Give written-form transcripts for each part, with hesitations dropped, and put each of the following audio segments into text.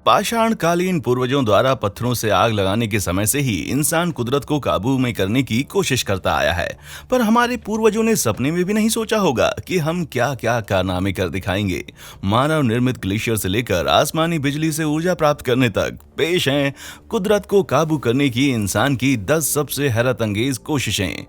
पाषाणकालीन पूर्वजों द्वारा पत्थरों से आग लगाने के समय से ही इंसान कुदरत को काबू में करने की कोशिश करता आया है। पर हमारे पूर्वजों ने सपने में भी नहीं सोचा होगा कि हम क्या क्या कारनामे कर दिखाएंगे। मानव निर्मित ग्लेशियर से लेकर आसमानी बिजली से ऊर्जा प्राप्त करने तक पेश हैं कुदरत को काबू करने की इंसान की 10 सबसे हैरत अंगेज कोशिशें।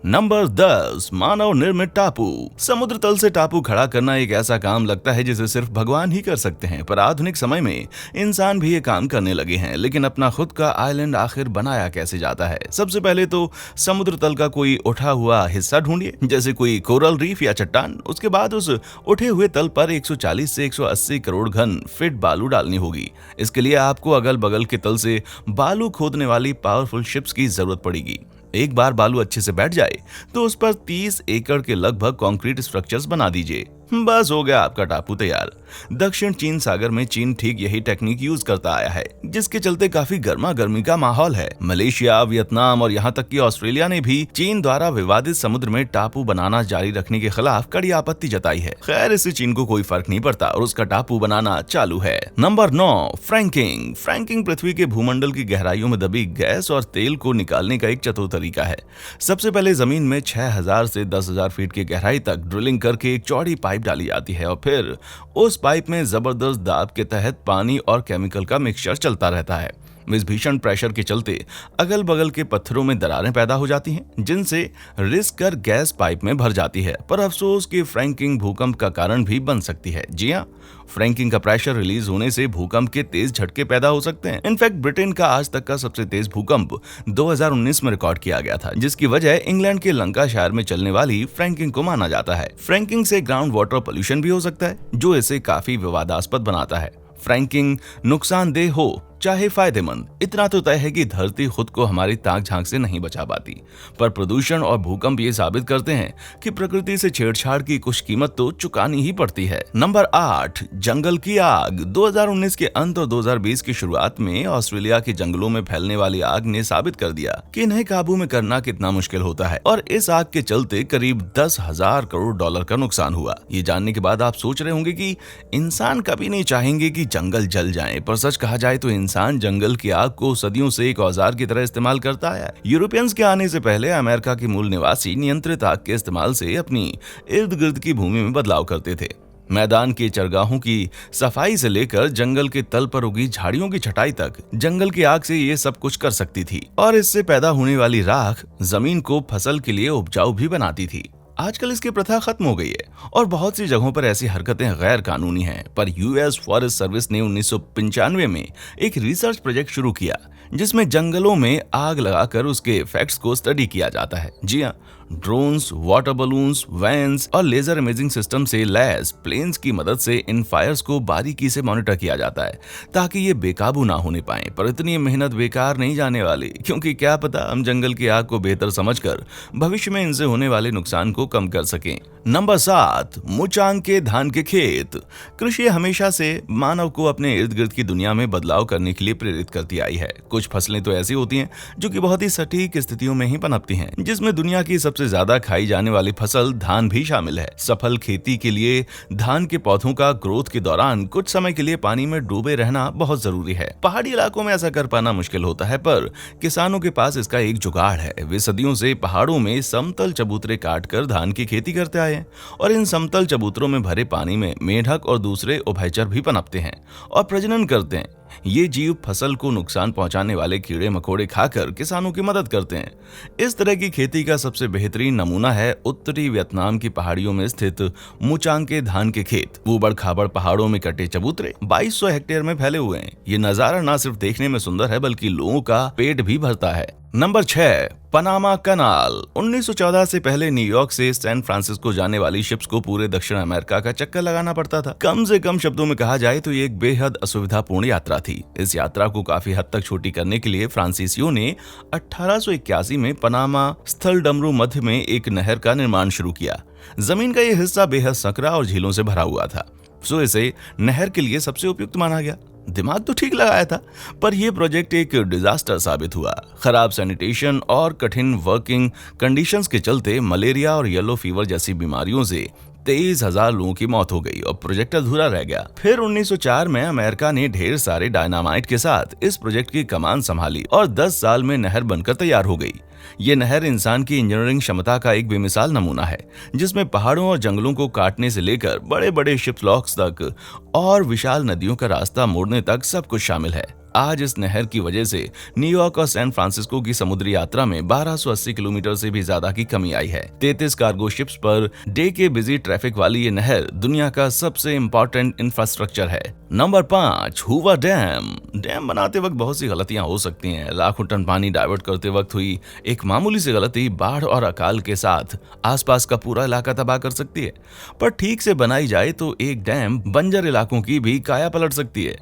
नंबर 10, मानव निर्मित टापू। समुद्र तल से टापू खड़ा करना एक ऐसा काम लगता है जिसे सिर्फ भगवान ही कर सकते हैं, पर आधुनिक समय में इंसान भी ये काम करने लगे हैं। लेकिन अपना खुद का आइलैंड आखिर बनाया कैसे जाता है? सबसे पहले तो समुद्र तल का कोई उठा हुआ हिस्सा ढूंढिए, जैसे कोई कोरल रीफ या चट्टान। उसके बाद उस उठे हुए तल पर 140 से 180 करोड़ घन फीट बालू डालनी होगी। इसके लिए आपको अगल बगल के तल से बालू खोदने वाली पावरफुल शिप्स की जरूरत पड़ेगी। एक बार बालू अच्छे से बैठ जाए तो उस पर 30 एकड़ के लगभग कंक्रीट स्ट्रक्चर्स बना दीजिए। बस हो गया आपका टापू तैयार। दक्षिण चीन सागर में चीन ठीक यही टेक्निक यूज करता आया है, जिसके चलते काफी गर्मा गर्मी का माहौल है। मलेशिया, वियतनाम और यहाँ तक कि ऑस्ट्रेलिया ने भी चीन द्वारा विवादित समुद्र में टापू बनाना जारी रखने के खिलाफ कड़ी आपत्ति जताई है। खैर, इससे चीन को कोई फर्क नहीं पड़ता और उसका टापू बनाना चालू है। Number 9, franking. फ्रैंकिंग पृथ्वी के भूमंडल की गहराइयों में दबी गैस और तेल को निकालने का एक चतुर तरीका है। सबसे पहले जमीन में 6000 से 10,000 फीट की गहराई तक ड्रिलिंग करके एक चौड़ी पाइप डाली जाती है और फिर उस पाइप में जबरदस्त दाब के तहत पानी और केमिकल का मिक्सचर चलता रहता है। इस भीषण प्रेशर के चलते अगल बगल के पत्थरों में दरारें पैदा हो जाती हैं, जिनसे रिस कर गैस पाइप में भर जाती है। पर अफसोस कि फ्रैंकिंग भूकंप का कारण भी बन सकती है। जी हाँ, फ्रैंकिंग का प्रेशर रिलीज होने से भूकंप के तेज झटके पैदा हो सकते हैं। इनफैक्ट ब्रिटेन का आज तक का सबसे तेज भूकंप 2019 में रिकॉर्ड किया गया था, जिसकी वजह इंग्लैंड के लंकाशायर में चलने वाली फ्रैंकिंग को माना जाता है। फ्रैंकिंग से ग्राउंड वाटर पोल्यूशन भी हो सकता है, जो इसे काफी विवादास्पद बनाता है। फ्रैंकिंग नुकसानदेह हो चाहे फायदेमंद, इतना तो तय है कि धरती खुद को हमारी ताक झांक से नहीं बचा पाती। पर प्रदूषण और भूकंप ये साबित करते हैं कि प्रकृति से छेड़छाड़ की कुछ कीमत तो चुकानी ही पड़ती है। नंबर 8, जंगल की आग। 2019 के अंत और 2020 की शुरुआत में ऑस्ट्रेलिया के जंगलों में फैलने वाली आग ने साबित कर दिया कि इन्हें काबू में करना कितना मुश्किल होता है। और इस आग के चलते करीब 10,000 करोड़ डॉलर का नुकसान हुआ। ये जानने के बाद आप सोच रहे होंगे कि इंसान कभी नहीं चाहेंगे कि जंगल जल जाए, पर सच कहा जाए तो इंसान जंगल की आग को सदियों से एक औजार की तरह इस्तेमाल करता है। यूरोपियंस के आने से पहले अमेरिका के मूल निवासी नियंत्रित आग के इस्तेमाल से अपनी इर्द गिर्द की भूमि में बदलाव करते थे। मैदान के चरगाहों की सफाई से लेकर जंगल के तल पर उगी झाड़ियों की छटाई तक जंगल की आग से ये सब कुछ कर सकती थी। और इससे पैदा होने वाली राख जमीन को फसल के लिए उपजाऊ भी बनाती थी। आजकल इसकी प्रथा खत्म हो गई है और बहुत सी जगहों पर ऐसी हरकतें गैर कानूनी हैं। पर यूएस फॉरेस्ट सर्विस ने 1995 में एक रिसर्च प्रोजेक्ट शुरू किया, जिसमें जंगलों में आग लगाकर उसके इफेक्ट्स को स्टडी किया जाता है। जी हाँ, ड्रोन्स, वाटर बलून्स, वैन्स और लेजर इमेजिंग सिस्टम से लैस प्लेन्स की मदद से इन फायर्स को बारीकी से मॉनिटर किया जाता है, ताकि ये बेकाबू ना होने पाए। पर इतनी मेहनत बेकार नहीं जाने वाली, क्योंकि क्या पता हम जंगल की आग को बेहतर समझकर भविष्य में इनसे होने वाले नुकसान को कम कर सकें। नंबर 7, मुचांग के धान के खेत। कृषि हमेशा से मानव को अपने इर्द गिर्द की दुनिया में बदलाव करने के लिए प्रेरित करती आई है। कुछ फसलें तो ऐसी होती हैं जो कि बहुत ही सटीक स्थितियों में ही पनपती हैं, जिसमें दुनिया की सबसे ज्यादा खाई जाने वाली फसल धान भी शामिल है। सफल खेती के लिए धान के पौधों का ग्रोथ के दौरान कुछ समय के लिए पानी में डूबे रहना बहुत जरूरी है। पहाड़ी इलाकों में ऐसा कर पाना मुश्किल होता है, पर किसानों के पास इसका एक जुगाड़ है। वे सदियों से पहाड़ों में समतल चबूतरे काटकर धान की खेती करते आए हैं और इन समतल चबूतरों में भरे पानी में मेंढक और दूसरे उभयचर भी पनपते हैं और प्रजनन करते हैं। ये जीव फसल को नुकसान पहुंचाने वाले कीड़े मकोड़े खाकर किसानों की मदद करते हैं। इस तरह की खेती का सबसे बेहतरीन नमूना है उत्तरी वियतनाम की पहाड़ियों में स्थित मुचांग के धान के खेत। ऊबड़ खाबड़ पहाड़ों में कटे चबूतरे 2200 हेक्टेयर में फैले हुए हैं। ये नजारा न सिर्फ देखने में सुंदर है, बल्कि लोगों का पेट भी भरता है। Number 6, Panama canal. 1914 से पहले न्यूयॉर्क से सैन फ्रांसिस्को जाने वाली शिप्स को पूरे दक्षिण अमेरिका का चक्कर लगाना पड़ता था। कम से कम शब्दों में कहा जाए तो ये एक बेहद असुविधापूर्ण यात्रा थी। इस यात्रा को काफी हद तक छोटी करने के लिए फ्रांसीसियों ने 1881 में पनामा स्थल डमरू मध्य में एक नहर का निर्माण शुरू किया। जमीन का यह हिस्सा बेहद सकरा और झीलों से भरा हुआ था, सो इसे नहर के लिए सबसे उपयुक्त माना गया। दिमाग तो ठीक लगाया था, पर यह प्रोजेक्ट एक डिजास्टर साबित हुआ। खराब सैनिटेशन और कठिन वर्किंग कंडीशंस के चलते मलेरिया और येलो फीवर जैसी बीमारियों से 23,000 लोगों की मौत हो गई और प्रोजेक्ट अधूरा रह गया। फिर 1904 में अमेरिका ने ढेर सारे डायनामाइट के साथ इस प्रोजेक्ट की कमान संभाली और 10 साल में नहर बनकर तैयार हो गई। ये नहर इंसान की इंजीनियरिंग क्षमता का एक बेमिसाल नमूना है, जिसमें पहाड़ों और जंगलों को काटने से लेकर बड़े बड़े शिप लॉक्स तक और विशाल नदियों का रास्ता मोड़ने तक सब कुछ शामिल है। आज इस नहर की वजह से न्यूयॉर्क और सैन फ्रांसिस्को की समुद्री यात्रा में 1280 किलोमीटर से भी ज्यादा की कमी आई है। 33 कार्गो शिप्स पर डे के बिजी ट्रैफिक वाली ये नहर दुनिया का सबसे इम्पोर्टेंट इंफ्रास्ट्रक्चर है। Number 5, Hoover dam. डैम बनाते वक्त बहुत सी गलतियां हो सकती हैं। लाखों टन पानी डाइवर्ट करते वक्त हुई एक मामूली सी गलती बाढ़ और अकाल के साथ आसपास का पूरा इलाका तबाह कर सकती है। पर ठीक से बनाई जाए तो एक डैम बंजर इलाकों की भी काया पलट सकती है।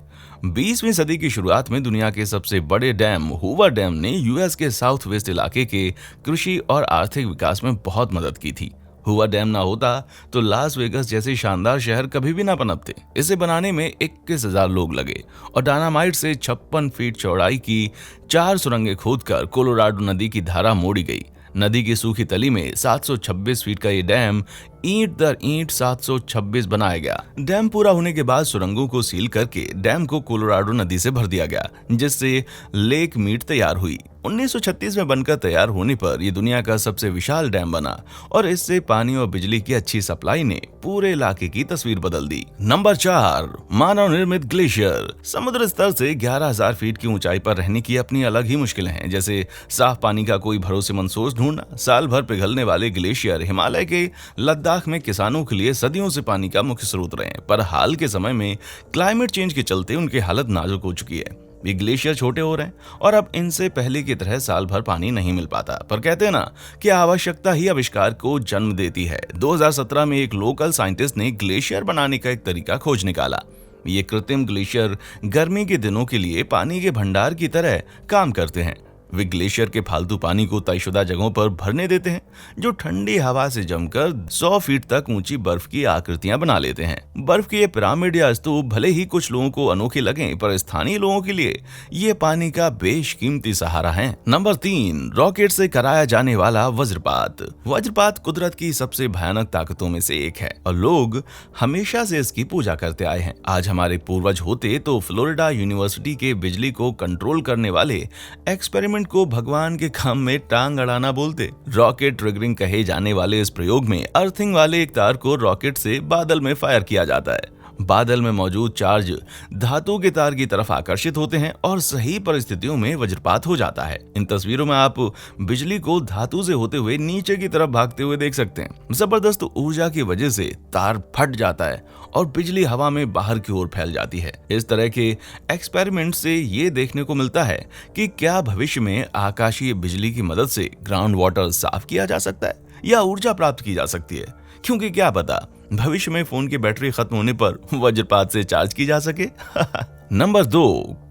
20वीं सदी की शुरुआत में दुनिया के सबसे बड़े डैम हूवर डैम ने यूएस के साउथ वेस्ट इलाके के कृषि और आर्थिक विकास में बहुत मदद की थी। हूवर डैम ना होता तो लास वेगस जैसे शानदार शहर कभी भी ना पनपते। इसे बनाने में 21,000 लोग लगे और डायनामाइट से 56 फीट चौड़ाई की 4 सुरंगें खोदकर कोलोराडो नदी की धारा मोड़ी गई। नदी की सूखी तली में 726 फीट का ये डैम ईंट दर ईंट 726 बनाया गया। डैम पूरा होने के बाद सुरंगों को सील करके डैम को कोलोराडो नदी से भर दिया गया, जिससे लेक मीट तैयार हुई। 1936 में बनकर तैयार होने पर यह दुनिया का सबसे विशाल डैम बना और इससे पानी और बिजली की अच्छी सप्लाई ने पूरे इलाके की तस्वीर बदल दी। नंबर 4, मानव निर्मित ग्लेशियर। समुद्र स्तर से 11,000 फीट की ऊंचाई पर रहने की अपनी अलग ही मुश्किलें हैं, जैसे साफ पानी का कोई भरोसेमंद सोर्स ढूंढना। साल भर पिघलने वाले ग्लेशियर हिमालय के लद्दाख में किसानों के लिए सदियों से पानी का मुख्य स्रोत रहे हैं, पर हाल के समय में क्लाइमेट चेंज के चलते उनकी हालत नाजुक हो चुकी है। ये ग्लेशियर छोटे हो रहे हैं और अब इनसे पहले की तरह साल भर पानी नहीं मिल पाता। पर कहते हैं ना कि आवश्यकता ही आविष्कार को जन्म देती है। 2017 में एक लोकल साइंटिस्ट ने ग्लेशियर बनाने का एक तरीका खोज निकाला। ये कृत्रिम ग्लेशियर गर्मी के दिनों के लिए पानी के भंडार की तरह काम करते हैं। वे ग्लेशियर के फालतू पानी को तयशुदा जगहों पर भरने देते हैं, जो ठंडी हवा से जमकर 100 फीट तक ऊंची बर्फ की आकृतियां बना लेते हैं। बर्फ के ये पिरामिड या स्तूप भले ही कुछ लोगों को अनोखे लगें, पर स्थानीय लोगों के लिए ये पानी का बेशकीमती सहारा है। नंबर 3, रॉकेट से कराया जाने वाला वज्रपात। वज्रपात कुदरत की सबसे भयानक ताकतों में से एक है और लोग हमेशा से इसकी पूजा करते आए हैं। आज हमारे पूर्वज होते तो फ्लोरिडा यूनिवर्सिटी के बिजली को कंट्रोल करने वाले एक्सपेरिमेंट को भगवान के काम में टांग अड़ाना बोलते। रॉकेट ट्रिगरिंग कहे जाने वाले इस प्रयोग में अर्थिंग वाले एक तार को रॉकेट से बादल में फायर किया जाता है। बादल में मौजूद चार्ज धातु के तार की तरफ आकर्षित होते हैं और सही परिस्थितियों में वज्रपात हो जाता है। इन तस्वीरों में आप बिजली को धातु से होते हुए नीचे की तरफ भागते हुए देख सकते हैं। जबरदस्त ऊर्जा की वजह से तार फट जाता है और बिजली हवा में बाहर की ओर फैल जाती है। इस तरह के एक्सपेरिमेंट से ये देखने को मिलता है कि क्या भविष्य में आकाशीय बिजली की मदद से ग्राउंड वाटर साफ किया जा सकता है या ऊर्जा प्राप्त की जा सकती है, क्योंकि क्या पता भविष्य में फोन की बैटरी खत्म होने पर वज्रपात से चार्ज की जा सके। Number 2,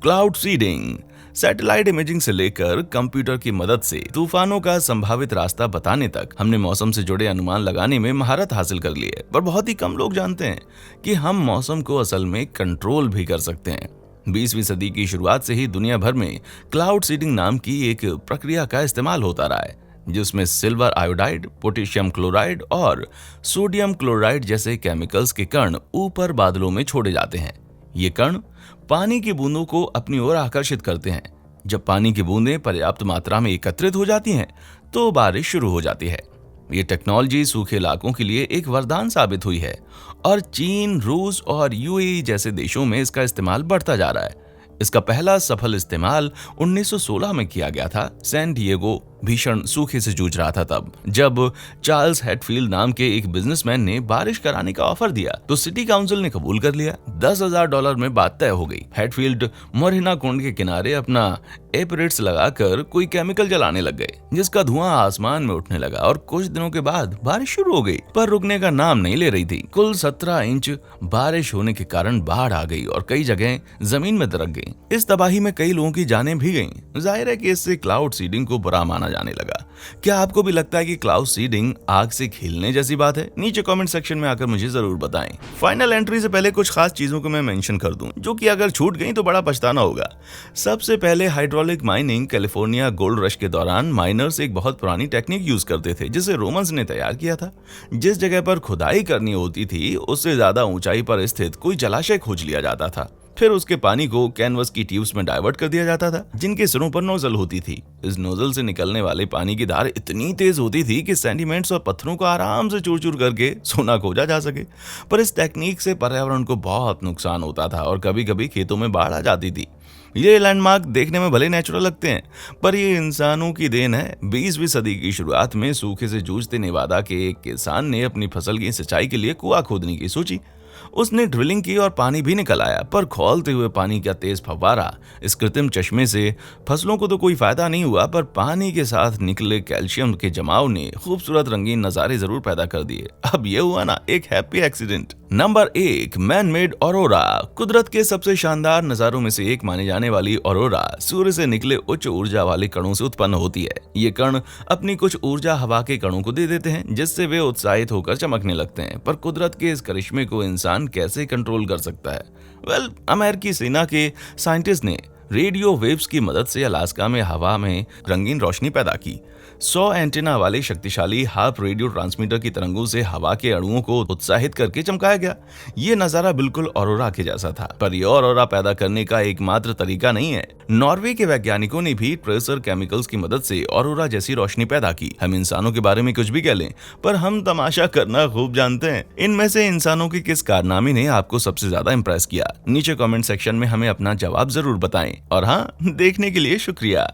cloud seeding. Satellite imaging से लेकर कंप्यूटर की मदद से तूफानों का संभावित रास्ता बताने तक हमने मौसम से जुड़े अनुमान लगाने में महारत हासिल कर ली है। पर बहुत ही कम लोग जानते हैं कि हम मौसम को असल में कंट्रोल भी कर सकते हैं। 20वीं सदी की शुरुआत से ही दुनिया भर में क्लाउड सीडिंग नाम की एक प्रक्रिया का इस्तेमाल होता रहा है, जिसमें सिल्वर आयोडाइड, पोटेशियम क्लोराइड और सोडियम क्लोराइड जैसे केमिकल्स के कण ऊपर बादलों में छोड़े जाते हैं। ये कण पानी की बूंदों को अपनी ओर आकर्षित करते हैं। जब पानी की बूंदें पर्याप्त मात्रा में एकत्रित हो जाती हैं, तो बारिश शुरू हो जाती है। ये टेक्नोलॉजी सूखे इलाकों के लिए एक वरदान साबित हुई है और चीन, रूस और यूएई जैसे देशों में इसका इस्तेमाल बढ़ता जा रहा है। इसका पहला सफल इस्तेमाल 1916 में किया गया था। सैन डिएगो भीषण सूखे से जूझ रहा था तब, जब चार्ल्स हेटफील्ड नाम के एक बिजनेसमैन ने बारिश कराने का ऑफर दिया तो सिटी काउंसिल ने कबूल कर लिया। $10,000 में बात तय हो गई। हेटफील्ड मोरिना कुंड के किनारे अपना एपरेट्स लगाकर कोई केमिकल जलाने लग गए, जिसका धुआं आसमान में उठने लगा और कुछ दिनों के बाद बारिश शुरू हो गई, पर रुकने का नाम नहीं ले रही थी। कुल 17 इंच बारिश होने के कारण बाढ़ आ गई और कई जगह जमीन में दरक गई। गई। इस तबाही में कई लोगों की जानें भी गईं। जाहिर है कि इससे क्लाउड सीडिंग को बुरा माना जाने लगा। क्या आपको भी लगता है कि क्लाउड सीडिंग आग से खेलने जैसी बात है? नीचे कमेंट सेक्शन में आकर मुझे जरूर बताएं। फाइनल एंट्री से पहले कुछ खास चीजों को मैं मेंशन कर दूं, जो कि अगर छूट गई तो बड़ा पछताना होगा। सबसे पहले hydraulic mining. California gold rush के दौरान माइनर्स एक बहुत पुरानी टेक्निक यूज करते थे, जिसे रोमन्स ने तैयार किया था। जिस जगह पर खुदाई करनी होती थी उससे ज्यादा ऊंचाई पर स्थित कोई जलाशय खोज लिया जाता था। फिर उसके पानी को कैनवस की ट्यूब्स में डाइवर्ट कर दिया जाता था, जिनके सिरों पर नोजल होती थी। इस नोजल से निकलने वाले पानी की धार इतनी तेज होती थी कि सेंडिमेंट्स और पत्थरों को आराम से चूर चूर करके सोना खोजा जा सके। पर इस टेक्निक से पर्यावरण को बहुत नुकसान होता था और कभी कभी खेतों में बाढ़ आ जाती थी। ये लैंडमार्क देखने में भले नेचुरल लगते हैं, पर ये इंसानों की देन है। 20वीं सदी की शुरुआत में सूखे से जूझते नेवादा के एक किसान ने अपनी फसल की सिंचाई के लिए कुआं खोदने की सोची। उसने ड्रिलिंग की और पानी भी निकल आया, पर खौलते हुए पानी का तेज फव्वारा, इस कृत्रिम चश्मे से फसलों को तो कोई फायदा नहीं हुआ, पर पानी के साथ निकले कैल्शियम के जमाव ने खूबसूरत रंगीन नजारे जरूर पैदा कर दिए। अब ये हुआ ना एक happy accident. Number 1, man made aurora. कुदरत के सबसे शानदार नजारों में से एक माने जाने वाली ऑरोरा सूर्य से निकले उच्च ऊर्जा वाले कणों से उत्पन्न होती है। ये कण अपनी कुछ ऊर्जा हवा के कणों को दे देते हैं, जिससे वे उत्साहित होकर चमकने लगते हैं। पर कुदरत के इस करिश्मे को इंसान कैसे कंट्रोल कर सकता है? अमेरिकी सेना के साइंटिस्ट ने रेडियो वेव्स की मदद से अलास्का में हवा में रंगीन रोशनी पैदा की। 100 एंटेना वाले शक्तिशाली हार्प रेडियो ट्रांसमीटर की तरंगों से हवा के अणुओं को उत्साहित करके चमकाया गया। ये नजारा बिल्कुल ऑरोरा के जैसा था। पर यह ऑरोरा पैदा करने का एकमात्र तरीका नहीं है। नॉर्वे के वैज्ञानिकों ने भी ट्रेसर केमिकल्स की मदद से ऑरोरा जैसी रोशनी पैदा की। हम इंसानों के बारे में कुछ भी कह लें, पर हम तमाशा करना खूब जानते हैं। इनमें से इंसानों के किस कारनामे ने आपको सबसे ज्यादा इंप्रेस किया? नीचे कमेंट सेक्शन में हमें अपना जवाब जरूर बताएं। और हाँ, देखने के लिए शुक्रिया।